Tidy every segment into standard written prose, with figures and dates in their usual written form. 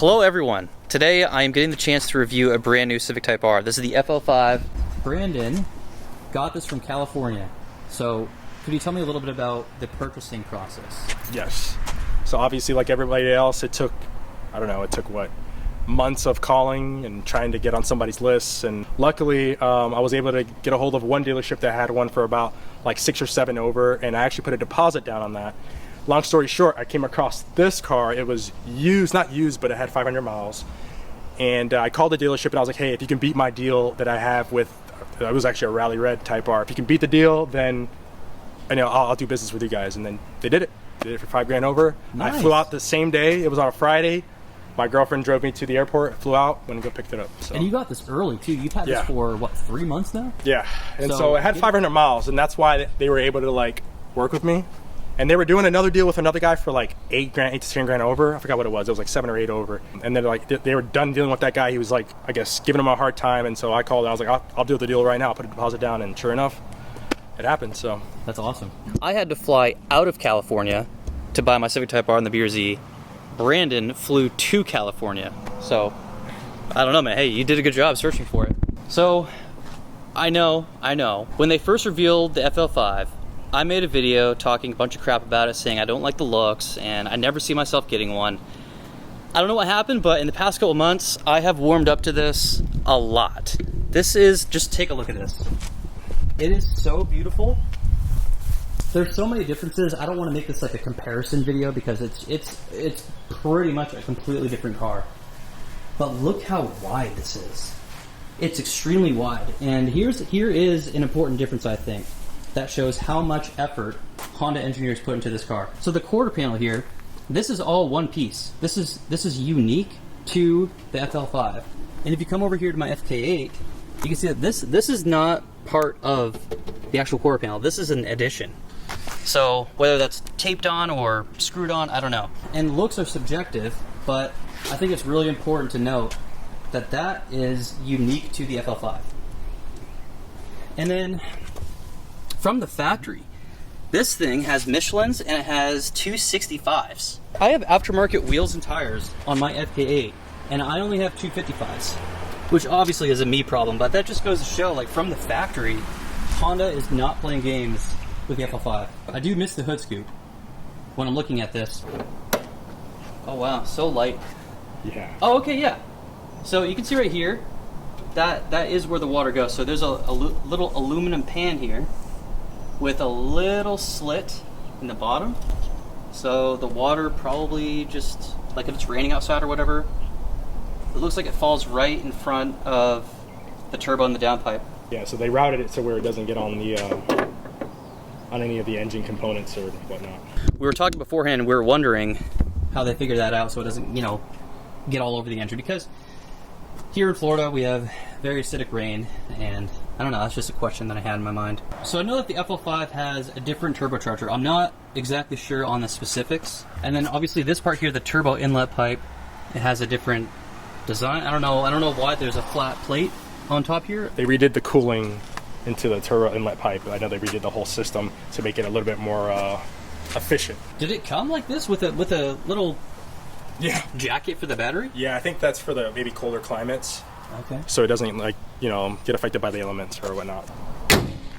Hello everyone. Today I am getting the chance to review a brand new Civic Type R. This is the FL5. Brandon got this from California. So could you tell me a little bit about the purchasing process? Yes. So obviously, like everybody else, it took, what, months of calling and trying to get on somebody's lists. And luckily, I was able to get a hold of one dealership that had one for about like 6 or 7 over, and I actually put a deposit down on that. Long story short, I came across this car. It was used, not used, but it had 500 miles. And I called the dealership and I was like, hey, if you can beat my deal that I have with, it was actually a Rally Red Type R. If you can beat the deal, then I'll do business with you guys. And then they did it. They did it for $5,000 over. Nice. I flew out the same day. It was on a Friday. My girlfriend drove me to the airport, flew out, went and go picked it up. So. And you got this early too. You've had this for what, 3 months now? Yeah. And so it had 500 miles, and that's why they were able to like work with me. And they were doing another deal with another guy for like $8 to $10,000 over. I forgot what it was. It was like 7 or 8 over. And then like they were done dealing with that guy. He was like, I guess, giving him a hard time. And so I called. And I was like, I'll do the deal right now. I'll put a deposit down. And sure enough, it happened. So that's awesome. I had to fly out of California to buy my Civic Type R and the BRZ. Brandon flew to California. So I don't know, man. Hey, you did a good job searching for it. So I know. When they first revealed the FL5, I made a video talking a bunch of crap about it, saying I don't like the looks and I never see myself getting one. I don't know what happened, but in the past couple months, I have warmed up to this a lot. This is, just take a look at this. It is so beautiful. There's so many differences. I don't want to make this like a comparison video because it's pretty much a completely different car. But look how wide this is. It's extremely wide. And here is an important difference, I think, that shows how much effort Honda engineers put into this car. So the quarter panel here, this is all one piece. This is unique to the FL5. And if you come over here to my FK8, you can see that this is not part of the actual quarter panel. This is an addition. So whether that's taped on or screwed on, I don't know. And looks are subjective, but I think it's really important to note that that is unique to the FL5. And then from the factory, this thing has Michelin's and it has 265s. I have aftermarket wheels and tires on my FK8, and I only have 255s, which obviously is a me problem, but that just goes to show, like, from the factory, Honda is not playing games with the FL5. I do miss the hood scoop when I'm looking at this. Oh wow, so light. Yeah. Oh, okay, yeah. So you can see right here, that is where the water goes. So there's a little aluminum pan here with a little slit in the bottom. So the water probably just, like if it's raining outside or whatever, it looks like it falls right in front of the turbo and the downpipe. Yeah, so they routed it so where it doesn't get on the on any of the engine components or whatnot. We were talking beforehand and we were wondering how they figured that out so it doesn't, get all over the engine, because here in Florida we have very acidic rain, and I don't know, that's just a question that I had in my mind. So I know that the FL5 has a different turbocharger. I'm not exactly sure on the specifics. And then obviously this part here, the turbo inlet pipe, it has a different design. I don't know why there's a flat plate on top here. They redid the cooling into the turbo inlet pipe. I know they redid the whole system to make it a little bit more efficient. Did it come like this with a little jacket for the battery? Yeah, I think that's for the maybe colder climates. Okay. So it doesn't get affected by the elements or whatnot.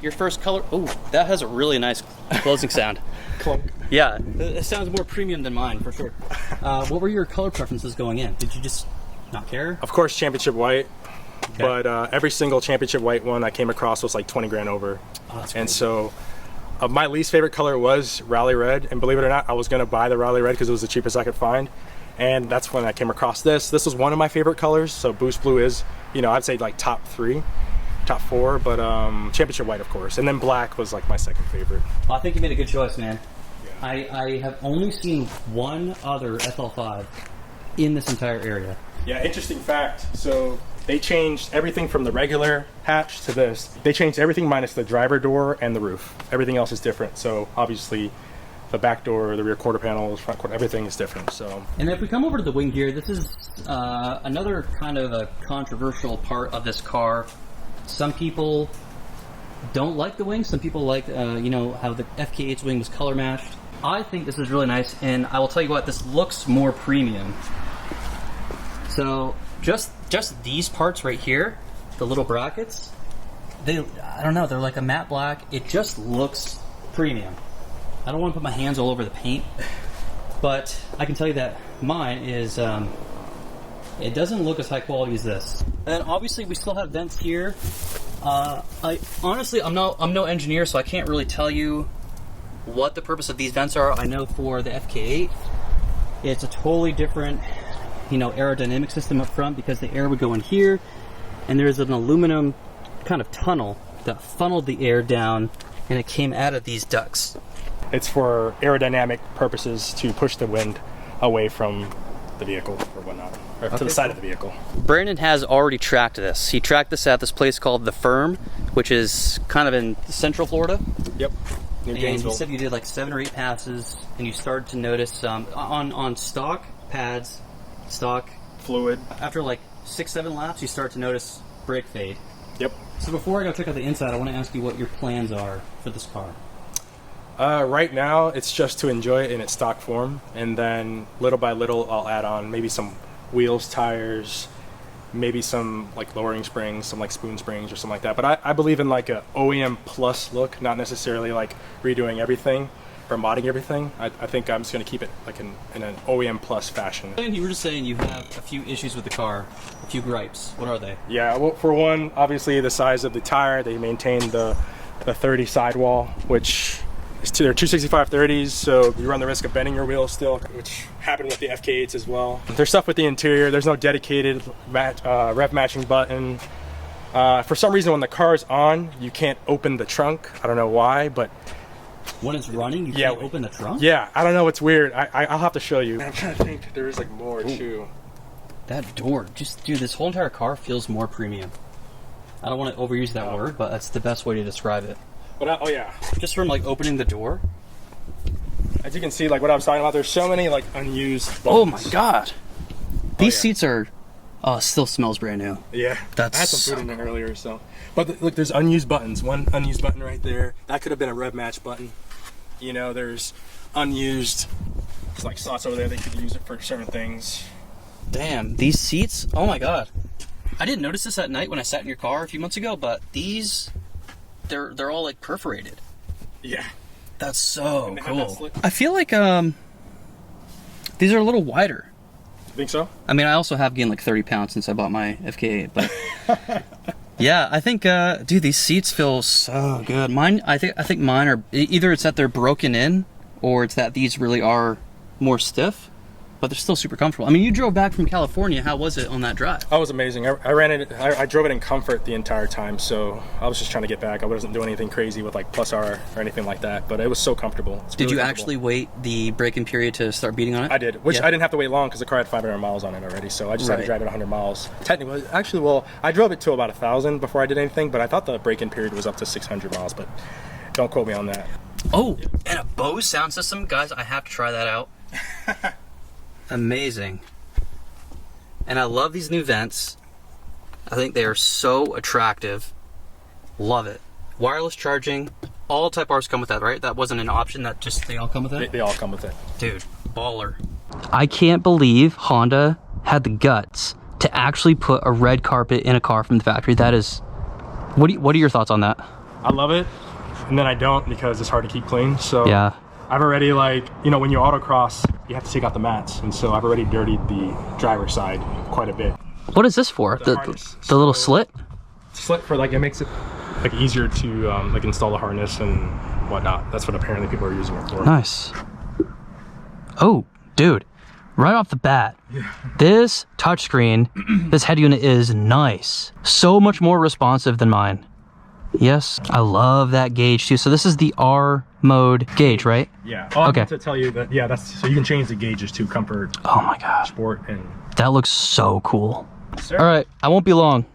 Your first color, oh, that has a really nice closing sound. Clunk. Yeah, it sounds more premium than mine for sure. What were your color preferences going in? Did you just not care? Of course, championship white. Okay. But every single championship white one I came across was like $20,000 over. Oh, that's and cool. So my least favorite color was Rally Red, and believe it or not, I was going to buy the Rally Red because it was the cheapest I could find. And that's when I came across this. This was one of my favorite colors. So Boost Blue is, I'd say like top 4, but championship white, of course. And then black was like my second favorite. Well, I think you made a good choice, man. Yeah. I have only seen one other FL5 in this entire area. Yeah, interesting fact. So they changed everything from the regular hatch to this. They changed everything minus the driver door and the roof. Everything else is different. So obviously the back door, the rear quarter panels, front quarter, everything is different. So. And if we come over to the wing gear, this is another kind of a controversial part of this car. Some people don't like the wing. Some people like, how the FK8's wing was color matched. I think this is really nice, and I will tell you what, this looks more premium So just these parts right here, the little brackets, I don't know, they're like a matte black. It just looks premium. I don't want to put my hands all over the paint, but I can tell you that mine is, it doesn't look as high quality as this. And then obviously we still have vents here. Honestly, I'm no engineer, so I can't really tell you what the purpose of these vents are. I know for the FK8, it's a totally different, you know, aerodynamic system up front, because the air would go in here, and there's an aluminum kind of tunnel that funneled the air down, and it came out of these ducts. It's for aerodynamic purposes to push the wind away from the vehicle or whatnot, or to the side of the vehicle. Brandon has already tracked this. He tracked this at this place called The Firm, which is kind of in Central Florida. Yep. And you said you did like 7 or 8 passes, and you started to notice on stock pads, stock fluid. After like 6-7 laps, you start to notice brake fade. Yep. So before I go check out the inside, I want to ask you what your plans are for this car. Right now, it's just to enjoy it in its stock form, and then little by little, I'll add on maybe some wheels, tires, maybe some like lowering springs, some like spoon springs or something like that. But I believe in like a OEM plus look, not necessarily like redoing everything or modding everything. I think I'm just going to keep it like in an OEM plus fashion. And you were just saying you have a few issues with the car, a few gripes. What are they? Yeah, well, for one, obviously the size of the tire. They maintain the 30 sidewall, which they're 265/30s, so you run the risk of bending your wheels still, which happened with the FK8s as well. There's stuff with the interior. There's no dedicated rev matching button. For some reason, when the car's on, you can't open the trunk. I don't know why, but when it's running, you can't open the trunk? Yeah, I don't know. It's weird. I'll have to show you. I'm trying to think. There is like more too. That door, dude, this whole entire car feels more premium. I don't want to overuse that word, but that's the best way to describe it. But oh yeah, just from like opening the door. As you can see, like what I was talking about, there's so many like unused buttons. Oh my god, these seats are. Oh, it still smells brand new. Yeah, that's. I had some food in there earlier, so. But look, there's unused buttons. One unused button right there. That could have been a rev match button. You know, there's unused. There's like slots over there. They could use it for certain things. Damn, these seats. Oh my god, I didn't notice this at night when I sat in your car a few months ago, but these. They're all like perforated. Yeah. That's so cool. I feel like these are a little wider. You think so? I mean, I also have gained like 30 pounds since I bought my FK8, but yeah, I think dude, these seats feel so good. Mine, I think mine are either it's that they're broken in or it's that these really are more stiff. But they're still super comfortable. I mean, you drove back from California. How was it on that drive? That was amazing. I ran it. I drove it in comfort the entire time. So I was just trying to get back. I wasn't doing anything crazy with like Plus R or anything like that. But it was so comfortable. Did you actually wait the break-in period to start beating on it? I did, which I didn't have to wait long because the car had 500 miles on it already. So I just had to drive it 100 miles. Technically, actually, well, I drove it to about 1,000 before I did anything. But I thought the break-in period was up to 600 miles. But don't quote me on that. Oh, and a Bose sound system, guys. I have to try that out. Amazing. And I love these new vents. I think they are so attractive. Love it. Wireless charging. All Type R's come with that, right? That wasn't an option, that just they all come with it? They all come with it. Dude, baller. I can't believe Honda had the guts to actually put a red carpet in a car from the factory. That is... What are your thoughts on that? I love it. And then I don't because it's hard to keep clean. So yeah. I've already, like, you know, when you autocross, you have to take out the mats, and so I've already dirtied the driver's side quite a bit. What is this for? The little slit? Slit for, like, it makes it like easier to like install the harness and whatnot. That's what apparently people are using it for. Nice. Oh, dude, right off the bat, this touchscreen, this head unit is nice. So much more responsive than mine. Yes, I love that gauge too. So this is the R mode gauge, right? Yeah. Oh, okay. To tell you that, yeah, that's so you can change the gauges to comfort. Oh my god. Sport and. That looks so cool. Sir. All right, I won't be long.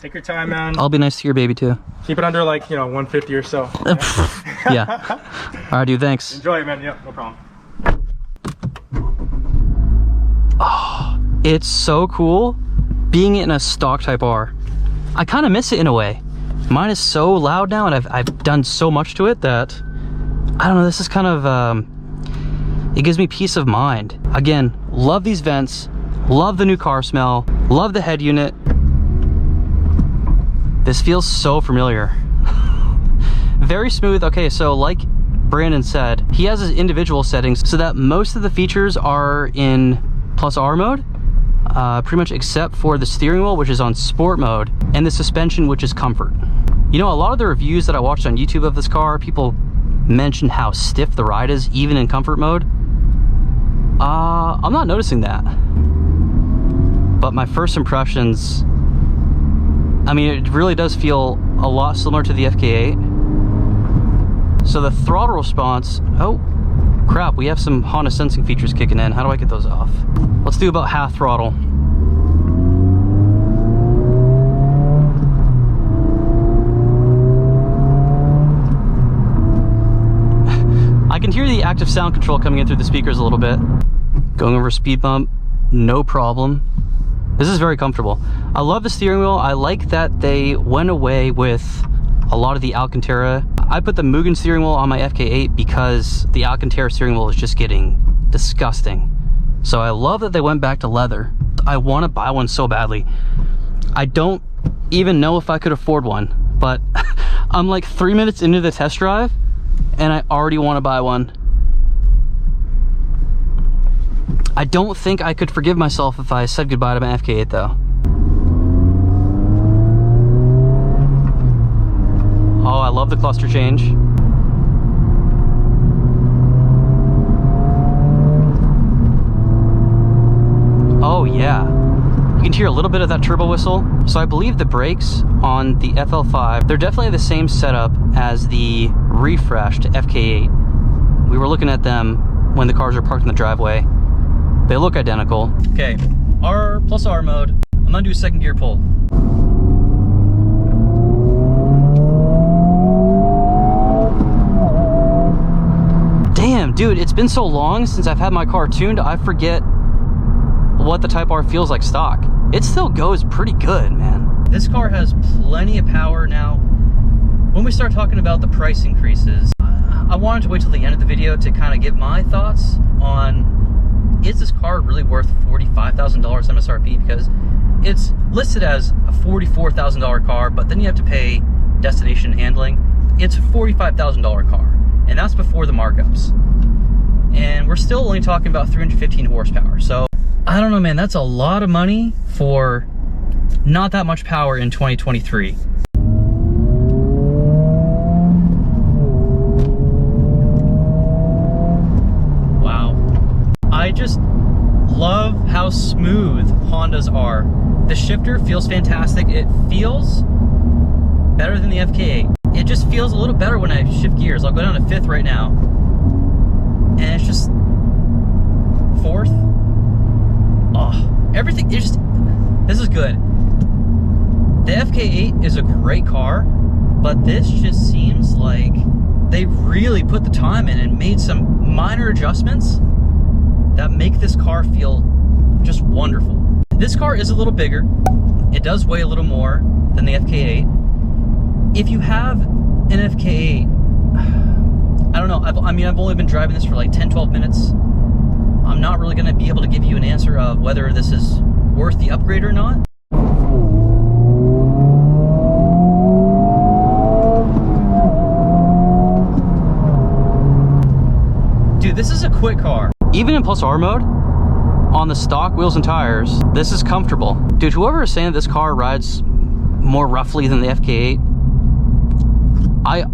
Take your time, man. I'll be nice to your baby too. Keep it under like 150 or so. Yeah. All right, dude. Thanks. Enjoy it, man. Yeah, no problem. Oh, it's so cool being in a stock Type R. I kind of miss it in a way. Mine is so loud now, and I've done so much to it that, I don't know, this is kind of, it gives me peace of mind. Again, love these vents, Love the new car smell. Love the head unit. This feels so familiar. Very smooth. Okay, so like Brandon said, he has his individual settings so that most of the features are in Plus R mode, pretty much except for the steering wheel, which is on sport mode, and the suspension, which is comfort. You know, a lot of the reviews that I watched on YouTube of this car, people mentioned how stiff the ride is, even in comfort mode. I'm not noticing that. But my first impressions, I mean, it really does feel a lot similar to the FK8. So the throttle response, oh crap, we have some Honda sensing features kicking in. How do I get those off? Let's do about half throttle. I can hear the active sound control coming in through the speakers a little bit. Going over a speed bump, no problem. This is very comfortable. I love the steering wheel. I like that they went away with a lot of the Alcantara. I put the Mugen steering wheel on my FK8 because the Alcantara steering wheel is just getting disgusting. So I love that they went back to leather. I want to buy one so badly. I don't even know if I could afford one, but I'm like 3 minutes into the test drive and I already want to buy one. I don't think I could forgive myself if I said goodbye to my FK8 though. Oh, I love the cluster change. Oh yeah. You can hear a little bit of that turbo whistle. So I believe the brakes on the FL5, they're definitely the same setup as the refreshed FK8. We were looking at them when the cars were parked in the driveway. They look identical. Okay, R plus R mode. I'm gonna do a second gear pull. Damn, dude, it's been so long since I've had my car tuned, I forget what the Type R feels like stock. It still goes pretty good, man. This car has plenty of power now. When we start talking about the price increases, I wanted to wait till the end of the video to kind of give my thoughts on, is this car really worth $45,000 MSRP? Because it's listed as a $44,000 car, but then you have to pay destination handling. It's a $45,000 car, and that's before the markups. And we're still only talking about 315 horsepower. So I don't know, man, that's a lot of money for not that much power in 2023. I just love how smooth Hondas are. The shifter feels fantastic. It feels better than the FK8. It just feels a little better when I shift gears. I'll go down to fifth right now. And it's just fourth. Oh, everything is just, this is good. The FK8 is a great car, but this just seems like they really put the time in and made some minor adjustments that make this car feel just wonderful. This car is a little bigger. It does weigh a little more than the FK8. If you have an FK8, I don't know, I've only been driving this for like 10-12 minutes. I'm not really gonna be able to give you an answer of whether this is worth the upgrade or not. Dude, this is a quick car. Even in Plus R mode, on the stock wheels and tires, this is comfortable. Dude, whoever is saying that this car rides more roughly than the FK8, I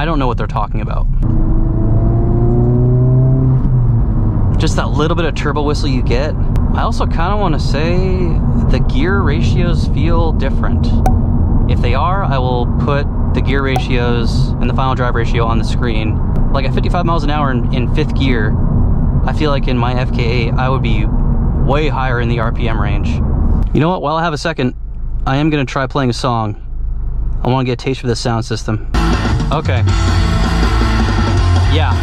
don't know what they're talking about. Just that little bit of turbo whistle you get. I also kind of want to say the gear ratios feel different. If they are, I will put the gear ratios and the final drive ratio on the screen. Like at 55 miles an hour in fifth gear, I feel like in my FK8, I would be way higher in the RPM range. You know what, while I have a second, I am gonna try playing a song. I wanna get a taste for this sound system. Okay. Yeah.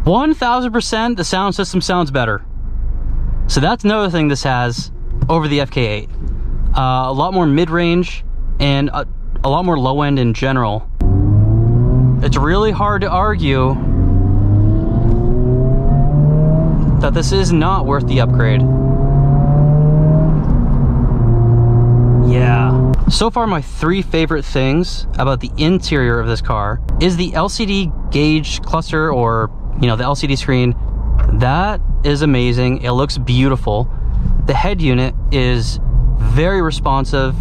1000% the sound system sounds better. So that's another thing this has over the FK8. A lot more mid-range and a lot more low end in general. It's really hard to argue that this is not worth the upgrade. Yeah. So far, my 3 favorite things about the interior of this car is the LCD gauge cluster, or, you know, the LCD screen. That is amazing. It looks beautiful. The head unit is very responsive.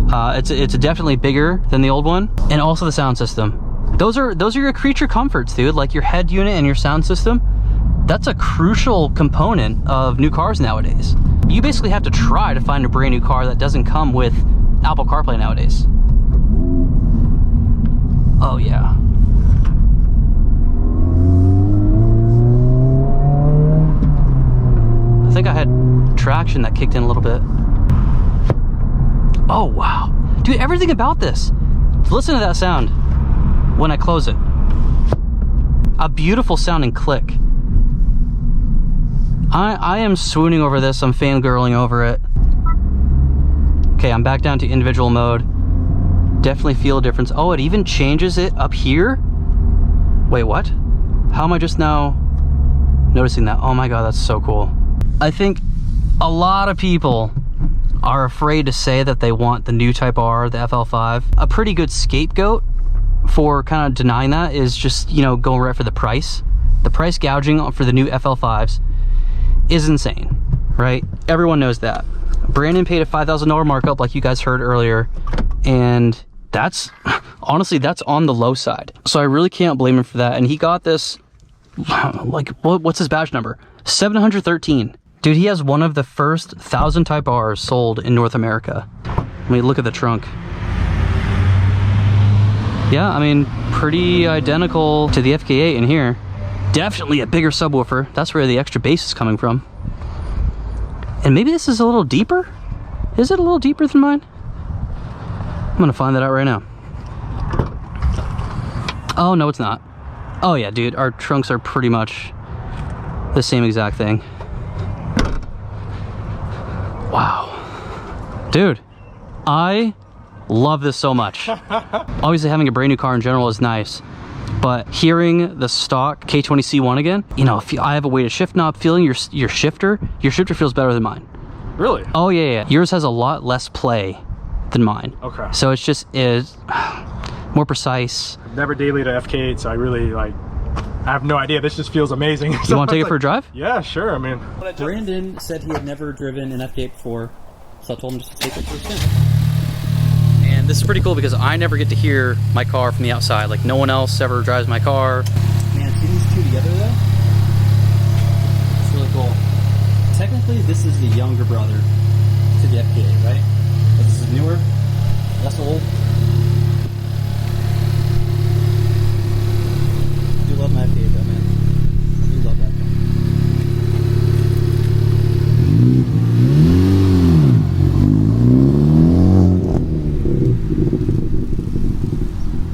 It's definitely bigger than the old one. And also the sound system. Those are your creature comforts, dude. Like your head unit and your sound system. That's a crucial component of new cars nowadays. You basically have to try to find a brand new car that doesn't come with Apple CarPlay nowadays. Oh yeah. I think I had traction that kicked in a little bit. Oh wow. Dude, everything about this. Listen to that sound when I close it. A beautiful sounding click. I am swooning over this. I'm fangirling over it. Okay, I'm back down to individual mode. Definitely feel a difference. Oh, it even changes it up here? Wait, what? How am I just now noticing that? Oh my God, that's so cool. I think a lot of people are afraid to say that they want the new Type R, the FL5. A pretty good scapegoat for kind of denying that is just, you know, going right for the price. The price gouging for the new FL5s is insane, right? Everyone knows that. Brandon paid a $5,000 markup like you guys heard earlier, and that's, honestly, that's on the low side. So I really can't blame him for that. And he got this, like, what's his badge number? 713. Dude, he has one of the first 1,000 Type Rs sold in North America. I mean, look at the trunk. Yeah, I mean, pretty identical to the FK8 in here. Definitely a bigger subwoofer. That's where the extra bass is coming from. And maybe this is a little deeper? Is it a little deeper than mine? I'm gonna find that out right now. Oh, no, it's not. Oh yeah, dude, our trunks are pretty much the same exact thing. Wow. Dude, I love this so much. Obviously having a brand new car in general is nice, but hearing the stock K20C1 again, you know, if I have a weighted shift knob, feeling your shifter feels better than mine. Really? Oh yeah. Yours has a lot less play than mine. Okay. So it's just more precise. I've never dailied an FK8, so I really I have no idea. This just feels amazing. You want to take it for a drive? Yeah, sure. I mean, Brandon said he had never driven an FK8 before, so I told him just to take it for a spin. And this is pretty cool because I never get to hear my car from the outside. Like, no one else ever drives my car. Man, see these two together though? It's really cool. Technically, this is the younger brother to the FK8, right? But this is newer, less old. I do love my FK8 though, man. I do love that thing.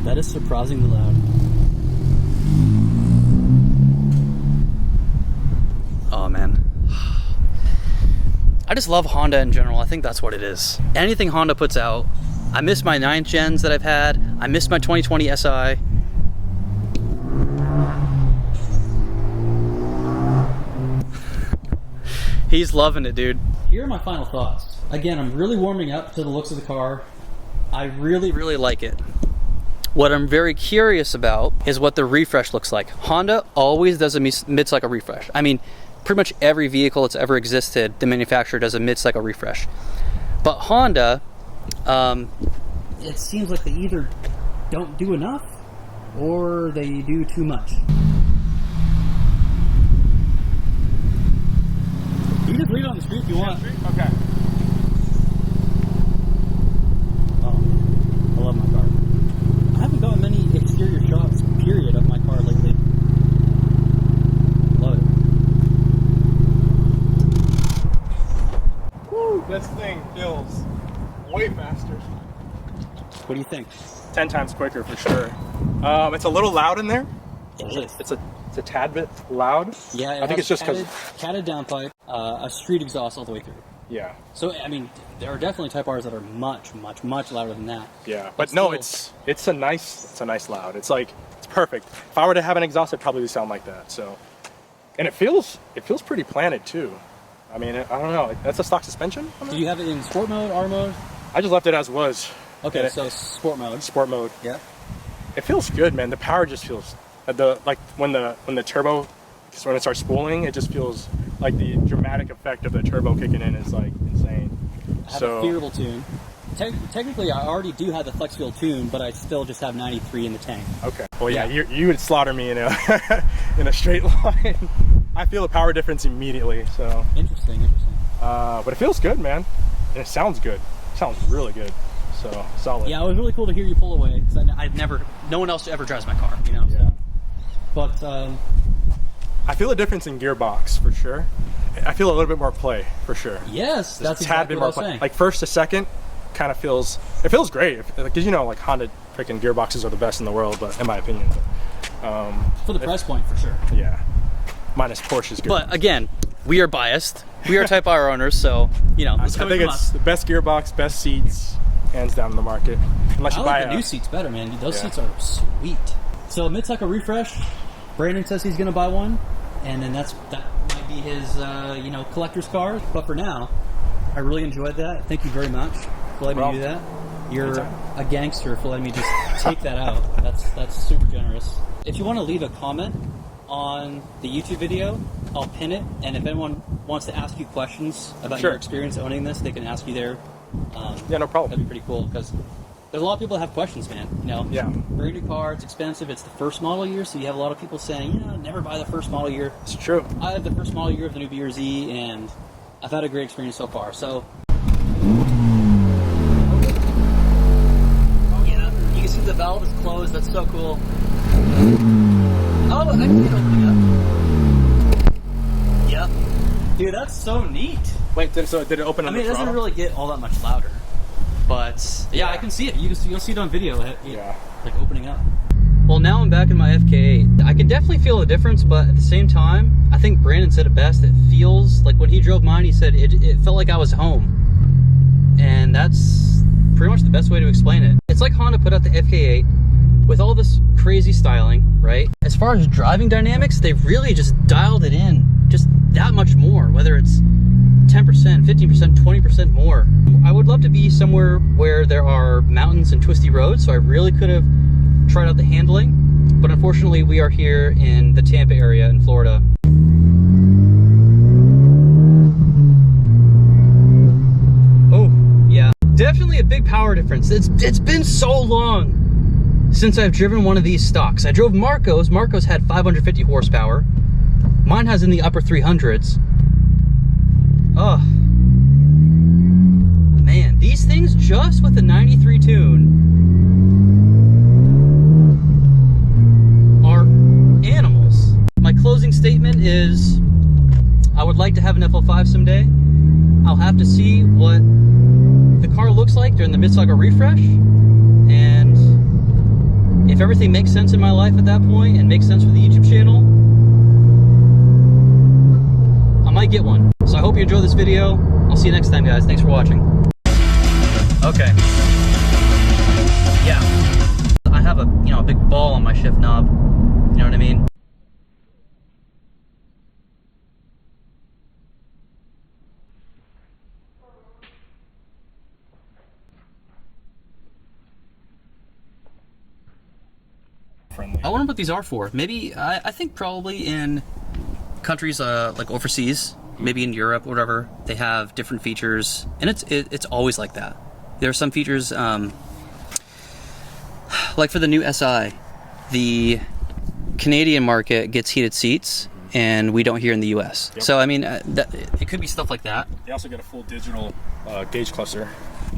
That is surprisingly loud. Oh man. I just love Honda in general. I think that's what it is. Anything Honda puts out. I miss my 9th gens that I've had. I miss my 2020 SI. He's loving it, dude. Here are my final thoughts. Again, I'm really warming up to the looks of the car. I really, really like it. What I'm very curious about is what the refresh looks like. Honda always does a mid-cycle refresh. I mean, pretty much every vehicle that's ever existed, the manufacturer does a mid-cycle refresh. But Honda, it seems like they either don't do enough or they do too much. You can just leave it on the street if you want. Okay. Oh, I love my car. I haven't gotten many exterior shots, period, of my car lately. Love it. Woo, this thing feels way faster. What do you think? 10 times quicker for sure. It's a little loud in there. It is. It's a tad bit loud. Yeah, I think it's just because catted downpipe, a street exhaust all the way through. Yeah. So I mean, there are definitely Type Rs that are much louder than that. Yeah, but no, it's a nice loud. It's like, it's perfect. If I were to have an exhaust, it'd probably sound like that. So And it feels pretty planted too. I mean, I don't know. That's a stock suspension? Do you have it in sport mode, R mode? I just left it as was. Okay, so sport mode. Sport mode. Yeah. It feels good, man. The power just feels like when the turbo, when it starts spooling, it just feels like the dramatic effect of the turbo kicking in is like insane. I have a favorable tune. Technically, I already do have the flex fuel tune, but I still just have 93 in the tank. Okay. Well, yeah, you would slaughter me in a in a straight line. I feel the power difference immediately. So interesting. But it feels good, man, and it sounds good. It sounds really good. So solid. Yeah, it was really cool to hear you pull away because no one else ever drives my car, you know. Yeah. So. But I feel a difference in gearbox for sure. I feel a little bit more play for sure. Yes, There's that's a tad exactly bit what I more was play. saying. Like first to second, kind of feels great. Because you know, like Honda freaking gearboxes are the best in the world, but in my opinion. For the price point, for sure. Yeah. Minus Porsche's good. But again, we are biased. We are Type R owners, so you know. I think it's the best gearbox, best seats, hands down in the market. Unless you I buy like the new seats better, man. Those seats are sweet. So mid-cycle refresh. Brandon says he's going to buy one, and then that might be his collector's car. But for now, I really enjoyed that. Thank you very much for letting me do that. You're a gangster for letting me just take that out. That's super generous. If you want to leave a comment on the YouTube video, I'll pin it, and if anyone wants to ask you questions about your experience owning this, they can ask you there. Yeah, no problem. That'd be pretty cool because there's a lot of people that have questions, man. You know, very new car, it's expensive, it's the first model year, so you have a lot of people saying, never buy the first model year. It's true. I have the first model year of the new BRZ, and I've had a great experience so far. So, yeah, you can see the valve is closed. That's so cool. Oh, I can see it opening up. Yep. Dude, that's so neat. Wait, did it open on the it doesn't throttle? really get all that much louder. But, yeah, I can see it. You'll see it on video. Like opening up. Well, now I'm back in my FK8. I can definitely feel a difference, but at the same time, I think Brandon said it best. It feels like when he drove mine, he said it felt like I was home. And that's pretty much the best way to explain it. It's like Honda put out the FK8 with all this crazy styling, right? As far as driving dynamics, they really just dialed it in just that much more, whether it's 10%, 15%, 20% more. I would love to be somewhere where there are mountains and twisty roads, so I really could have tried out the handling, but unfortunately we are here in the Tampa area in Florida. Oh, yeah. Definitely a big power difference. It's been so long since I've driven one of these stocks. I drove Marco's. Marco's had 550 horsepower. Mine has in the upper 300s. Oh, man, these things just with a 93 tune are animals. My closing statement is I would like to have an FL5 someday. I'll have to see what the car looks like during the mid-cycle refresh, and if everything makes sense in my life at that point and makes sense for the YouTube channel, I might get one. So I hope you enjoyed this video. I'll see you next time, guys. Thanks for watching. Okay. Yeah. I have a big ball on my shift knob. You know what I mean? Friendly. I wonder what these are for. Maybe, I think probably in countries like overseas, maybe in Europe or whatever, they have different features, and it's always like that. There are some features, like for the new SI, the Canadian market gets heated seats, and we don't here in the US. Yep. So I mean, it could be stuff like that. They also get a full digital gauge cluster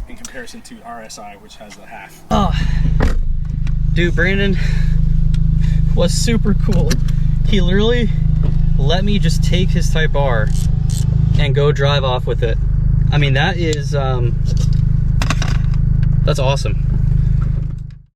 in comparison to RSI, which has a half. Oh, dude, Brandon was super cool. He literally let me just take his Type R and go drive off with it. I mean, that is, that's awesome.